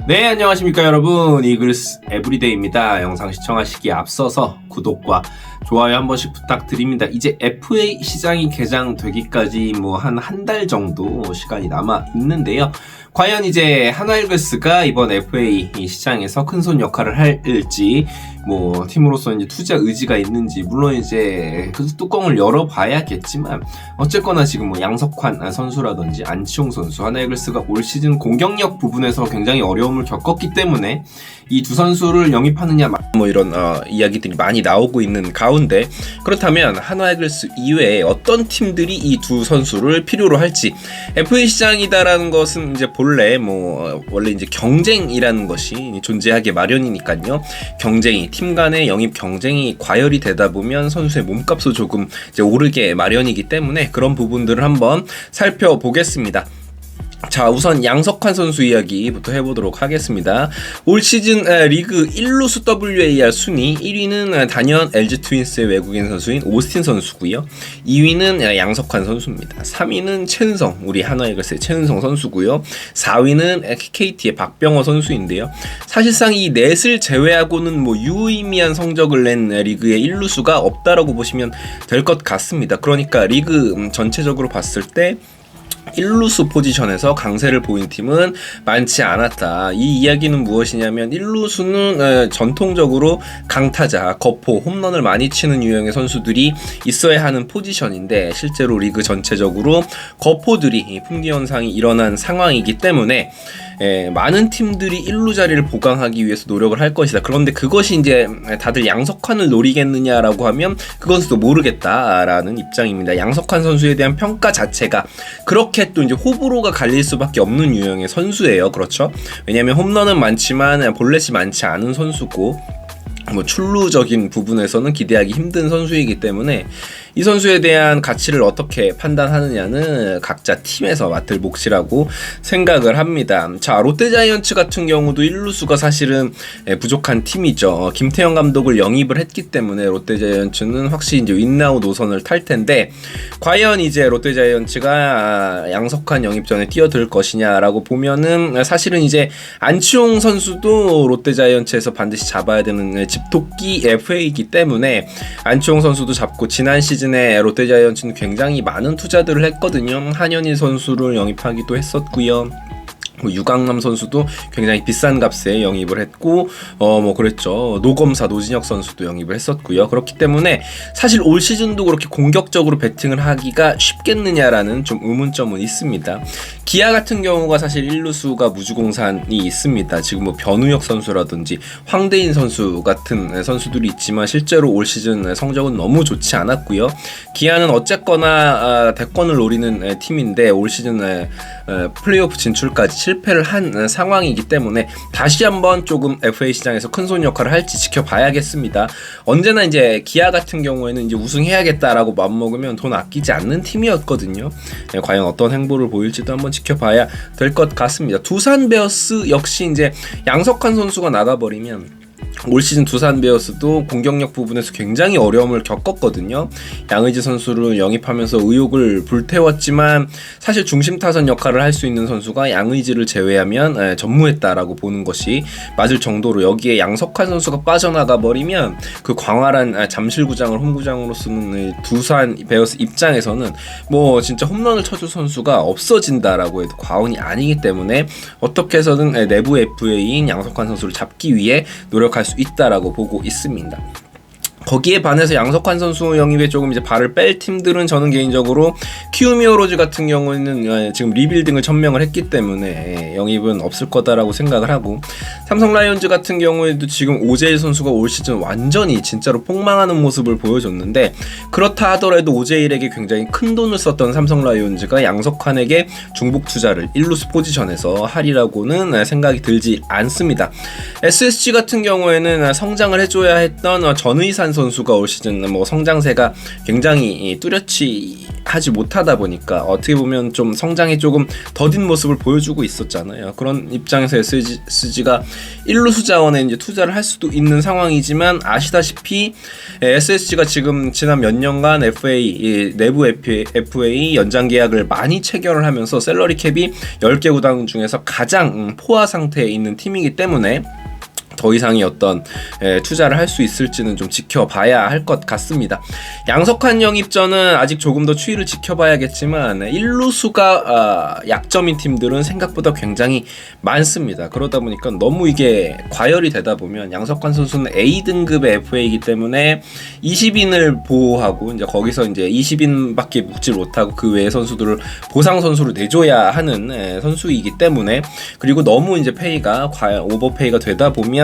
네, 안녕하십니까 여러분. 이글스 에브리데이입니다. 영상 시청하시기에 앞서서 구독과 좋아요 한 번씩 부탁드립니다. 이제 FA 시장이 개장되기까지 한 달 정도 시간이 남아 있는데요. 과연 이제 하나이글스가 이번 FA 시장에서 큰손 역할을 할지, 팀으로서 이제 투자 의지가 있는지, 물론 이제 그 뚜껑을 열어봐야겠지만, 어쨌거나 지금 양석환 선수라든지 안치홍 선수, 하나이글스가 올 시즌 공격력 부분에서 굉장히 어려움을 겪었기 때문에 이 두 선수를 영입하느냐, 이런 이야기들이 많이 나오고 있는 가운데, 그렇다면 하나이글스 이외에 어떤 팀들이 이 두 선수를 필요로 할지, FA 시장이다라는 것은 이제 본래 원래 이제 경쟁이라는 것이 존재하기 마련이니까요. 경쟁이, 팀 간의 영입 경쟁이 과열이 되다 보면 선수의 몸값도 조금 이제 오르게 마련이기 때문에 그런 부분들을 한번 살펴보겠습니다. 자, 우선 양석환 선수 이야기부터 해보도록 하겠습니다. 올 시즌 리그 1루수 WAR 순위 1위는 단연 LG 트윈스의 외국인 선수인 오스틴 선수고요. 2위는 양석환 선수입니다. 3위는 최은성, 우리 하나이글스의 최은성 선수고요. 4위는 KT의 박병호 선수인데요. 사실상 이 넷을 제외하고는 유의미한 성적을 낸 리그의 1루수가 없다라고 보시면 될 것 같습니다. 그러니까 리그 전체적으로 봤을 때 1루수 포지션에서 강세를 보인 팀은 많지 않았다. 이 이야기는 무엇이냐면 1루수는 전통적으로 강타자, 거포, 홈런을 많이 치는 유형의 선수들이 있어야 하는 포지션인데 실제로 리그 전체적으로 거포들이 품귀 현상이 일어난 상황이기 때문에 많은 팀들이 1루 자리를 보강하기 위해서 노력을 할 것이다. 그런데 그것이 이제 다들 양석환을 노리겠느냐라고 하면 그건 또 모르겠다라는 입장입니다. 양석환 선수에 대한 평가 자체가 그렇게 또 이제 호불호가 갈릴 수밖에 없는 유형의 선수예요. 그렇죠? 왜냐하면 홈런은 많지만 볼넷이 많지 않은 선수고 출루적인 부분에서는 기대하기 힘든 선수이기 때문에 이 선수에 대한 가치를 어떻게 판단하느냐는 각자 팀에서 맡을 몫이라고 생각을 합니다. 자, 롯데자이언츠 같은 경우도 1루수가 사실은 부족한 팀이죠. 김태형 감독을 영입을 했기 때문에 롯데자이언츠는 확실히 이제 윈나우 노선을 탈 텐데, 과연 이제 롯데자이언츠가 양석환 영입 전에 뛰어들 것이냐라고 보면은 사실은 이제 안치홍 선수도 롯데자이언츠에서 반드시 잡아야 되는 집토끼 FA이기 때문에 안치홍 선수도 잡고, 지난 시즌에 롯데자이언츠는 굉장히 많은 투자들을 했거든요. 한현희 선수를 영입하기도 했었고요. 유강남 선수도 굉장히 비싼 값에 영입을 했고, 그랬죠. 노검사 노진혁 선수도 영입을 했었고요. 그렇기 때문에 사실 올 시즌도 그렇게 공격적으로 배팅을 하기가 쉽겠느냐라는 좀 의문점은 있습니다. 기아 같은 경우가 사실 1루수가 무주공산이 있습니다. 지금 변우혁 선수라든지 황대인 선수 같은 선수들이 있지만 실제로 올 시즌 성적은 너무 좋지 않았고요. 기아는 어쨌거나 대권을 노리는 팀인데 올 시즌 플레이오프 진출까지 실패를 한 상황이기 때문에 다시 한번 조금 FA 시장에서 큰손 역할을 할지 지켜봐야겠습니다. 언제나 이제 기아 같은 경우에는 이제 우승해야겠다라고 마음먹으면 돈 아끼지 않는 팀이었거든요. 과연 어떤 행보를 보일지도 한번 지켜봐야 될 것 같습니다. 두산 베어스 역시 이제 양석환 선수가 나가버리면 올 시즌 두산 베어스도 공격력 부분에서 굉장히 어려움을 겪었거든요. 양의지 선수를 영입하면서 의욕을 불태웠지만 사실 중심 타선 역할을 할 수 있는 선수가 양의지를 제외하면 전무했다라고 보는 것이 맞을 정도로, 여기에 양석환 선수가 빠져나가 버리면 그 광활한 잠실구장을 홈구장으로 쓰는 두산 베어스 입장에서는 진짜 홈런을 쳐줄 선수가 없어진다라고 해도 과언이 아니기 때문에 어떻게 해서든 내부 FA인 양석환 선수를 잡기 위해 노력할 수 있다라고 보고 있습니다. 거기에 반해서 양석환 선수 영입에 조금 이제 발을 뺄 팀들은 저는 개인적으로 키움 히어로즈 같은 경우에는 지금 리빌딩을 천명을 했기 때문에 영입은 없을 거다라고 생각을 하고, 삼성 라이온즈 같은 경우에도 지금 오재일 선수가 올 시즌 완전히 진짜로 폭망하는 모습을 보여줬는데, 그렇다 하더라도 오재일에게 굉장히 큰 돈을 썼던 삼성 라이온즈가 양석환에게 중복 투자를 1루수 포지션에서 하리라고는 생각이 들지 않습니다. SSG 같은 경우에는 성장을 해줘야 했던 전의산 선수가 올 시즌 뭐 성장세가 굉장히 뚜렷이 하지 못하다 보니까 어떻게 보면 좀 성장이 조금 더딘 모습을 보여주고 있었잖아요. 그런 입장에서 SSG가 1루수 자원에 이제 투자를 할 수도 있는 상황이지만 아시다시피 SSG가 지금 지난 몇 년간 FA 내부 FA 연장 계약을 많이 체결을 하면서 셀러리 캡이 10개 구단 중에서 가장 포화 상태에 있는 팀이기 때문에 더 이상의 어떤 투자를 할 수 있을지는 좀 지켜봐야 할 것 같습니다. 양석환 영입전은 아직 조금 더 추이를 지켜봐야겠지만 1루수가 약점인 팀들은 생각보다 굉장히 많습니다. 그러다 보니까 너무 이게 과열이 되다 보면 양석환 선수는 A등급의 FA이기 때문에 20인을 보호하고 이제 거기서 이제 20인밖에 묵지 못하고 그 외의 선수들을 보상 선수로 내줘야 하는 선수이기 때문에, 그리고 너무 이제 페이가 오버페이가 되다 보면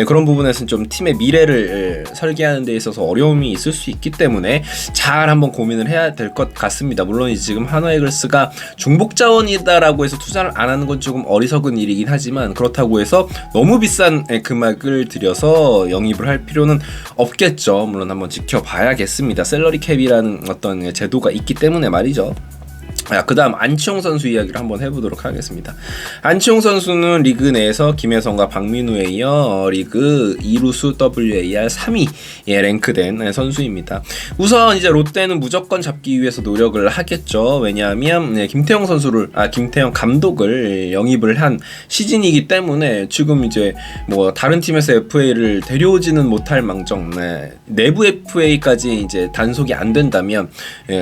그런 부분에서는 좀 팀의 미래를 설계하는 데 있어서 어려움이 있을 수 있기 때문에 잘 한번 고민을 해야 될 것 같습니다. 물론 지금 한화이글스가 중복 자원이다라고 해서 투자를 안 하는 건 조금 어리석은 일이긴 하지만, 그렇다고 해서 너무 비싼 금액을 들여서 영입을 할 필요는 없겠죠. 물론 한번 지켜봐야겠습니다. 샐러리 캡이라는 어떤 제도가 있기 때문에 말이죠. 그 다음 안치홍 선수 이야기를 한번 해보도록 하겠습니다. 안치홍 선수는 리그 내에서 김혜성과 박민우에 이어 리그 2루수 WAR 3위에 랭크된 선수입니다. 우선 이제 롯데는 무조건 잡기 위해서 노력을 하겠죠. 왜냐하면 김태형 감독을 영입을 한 시즌이기 때문에 지금 이제 뭐 다른 팀에서 FA를 데려오지는 못할 망정 내부 FA까지 이제 단속이 안 된다면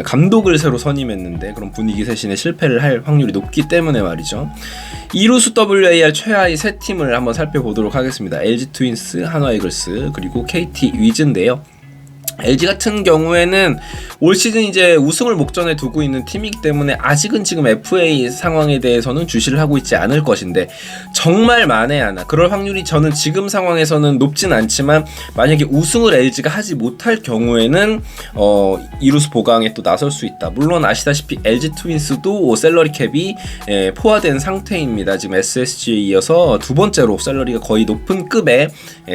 감독을 새로 선임했는데 그런 분위기 대신에 실패를 할 확률이 높기 때문에 말이죠. 2루수 WAR 최하위 세 팀을 한번 살펴보도록 하겠습니다. LG 트윈스, 한화이글스, 그리고 KT 위즈인데요. LG 같은 경우에는 올 시즌 이제 우승을 목전에 두고 있는 팀이기 때문에 아직은 지금 FA 상황에 대해서는 주시를 하고 있지 않을 것인데, 정말 만에 하나 그럴 확률이 저는 지금 상황에서는 높진 않지만 만약에 우승을 LG가 하지 못할 경우에는 2루수 보강에 또 나설 수 있다. 물론 아시다시피 LG 트윈스도 셀러리 캡이 포화된 상태입니다. 지금 SSG에 이어서 두 번째로 셀러리가 거의 높은 급의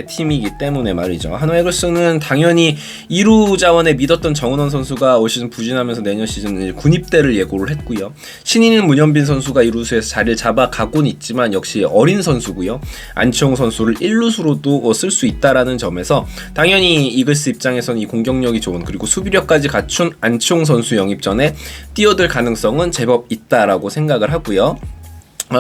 팀이기 때문에 말이죠. 한화이글스는 당연히 2루 자원에 믿었던 정은원 선수가 올 시즌 부진하면서 내년 시즌 군입대를 예고를 했고요. 신인인 문현빈 선수가 2루수에서 자리를 잡아가고는 있지만 역시 어린 선수고요. 안치홍 선수를 1루수로도 쓸 수 있다라는 점에서 당연히 이글스 입장에서는 이 공격력이 좋은, 그리고 수비력까지 갖춘 안치홍 선수 영입 전에 뛰어들 가능성은 제법 있다라고 생각을 하고요.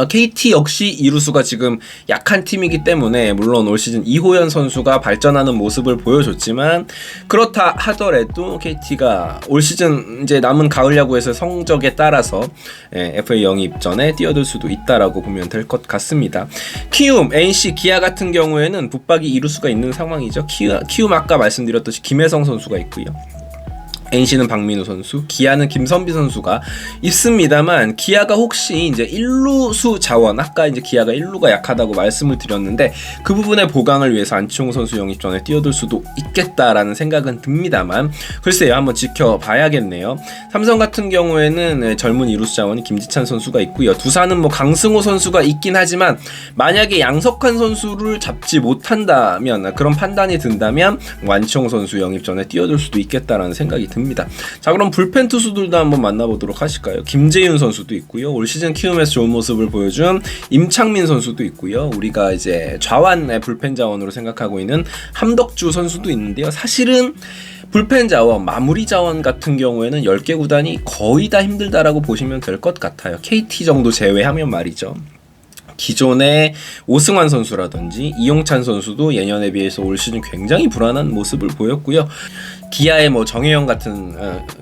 KT 역시 2루수가 지금 약한 팀이기 때문에 물론 올 시즌 이호연 선수가 발전하는 모습을 보여줬지만, 그렇다 하더라도 KT가 올 시즌 이제 남은 가을 야구에서 성적에 따라서 FA 영입 전에 뛰어들 수도 있다라고 보면 될 것 같습니다. 키움, NC, 기아 같은 경우에는 붙박이 2루수가 있는 상황이죠. 키움 아까 말씀드렸듯이 김혜성 선수가 있고요. NC는 박민우 선수, 기아는 김선비 선수가 있습니다만, 기아가 혹시 이제 1루수 자원, 아까 이제 기아가 1루가 약하다고 말씀을 드렸는데 그 부분의 보강을 위해서 안치홍 선수 영입 전에 뛰어들 수도 있겠다라는 생각은 듭니다만, 글쎄요, 한번 지켜봐야겠네요. 삼성 같은 경우에는 젊은 2루수 자원이 김지찬 선수가 있고요. 두산은 뭐 강승호 선수가 있긴 하지만 만약에 양석환 선수를 잡지 못한다면, 그런 판단이 든다면 안치홍 선수 영입 전에 뛰어들 수도 있겠다라는 생각이 듭니다. 자, 그럼 불펜 투수들도 한번 만나보도록 하실까요? 김재윤 선수도 있고요. 올 시즌 키움에서 좋은 모습을 보여준 임창민 선수도 있고요. 우리가 이제 좌완 불펜 자원으로 생각하고 있는 함덕주 선수도 있는데요. 사실은 불펜 자원, 마무리 자원 같은 경우에는 10개 구단이 거의 다 힘들다라고 보시면 될 것 같아요. KT 정도 제외하면 말이죠. 기존의 오승환 선수라든지 이용찬 선수도 예년에 비해서 올 시즌 굉장히 불안한 모습을 보였고요. 기아의 뭐 정혜영 같은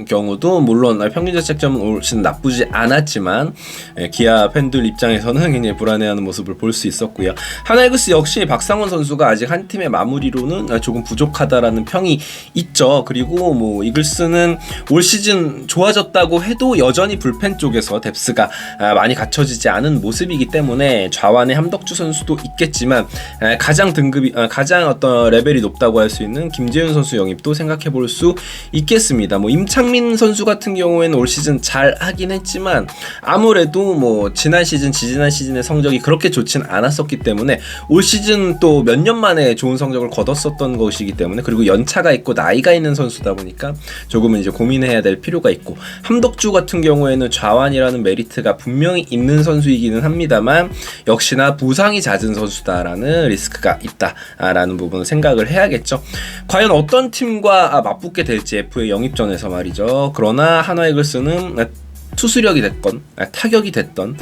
경우도 물론 평균 자책점은 올 시즌 나쁘지 않았지만 기아 팬들 입장에서는 굉장히 불안해하는 모습을 볼 수 있었고요. 하나이글스 역시 박상원 선수가 아직 한 팀의 마무리로는 조금 부족하다라는 평이 있죠. 그리고 뭐 이글스는 올 시즌 좋아졌다고 해도 여전히 불펜 쪽에서 뎁스가 많이 갖춰지지 않은 모습이기 때문에 좌완의 함덕주 선수도 있겠지만 가장 어떤 레벨이 높다고 할 수 있는 김재윤 선수 영입도 생각해 볼 볼 수 있겠습니다. 뭐 임창민 선수 같은 경우에는 올 시즌 잘 하긴 했지만 아무래도 뭐 지난 시즌, 지지난 시즌의 성적이 그렇게 좋진 않았었기 때문에 올 시즌 또 몇 년 만에 좋은 성적을 거뒀었던 것이기 때문에, 그리고 연차가 있고 나이가 있는 선수다 보니까 조금은 이제 고민해야 될 필요가 있고, 함덕주 같은 경우에는 좌완이라는 메리트가 분명히 있는 선수이기는 합니다만 역시나 부상이 잦은 선수다라는 리스크가 있다라는 부분을 생각을 해야겠죠. 과연 어떤 팀과 맞붙게 될지 FA 영입전에서 말이죠. 그러나 한화이글스는 투수력이 됐건 타격이 됐던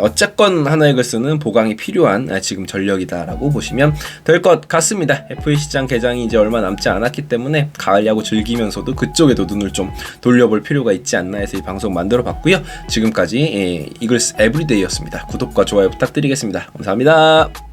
어쨌건 한화이글스는 보강이 필요한 지금 전력이다라고 보시면 될 것 같습니다. FA 시장 개장이 이제 얼마 남지 않았기 때문에 가을 야구 즐기면서도 그쪽에도 눈을 좀 돌려볼 필요가 있지 않나 해서 이 방송 만들어 봤고요. 지금까지 이글스 에브리데이였습니다. 구독과 좋아요 부탁드리겠습니다. 감사합니다.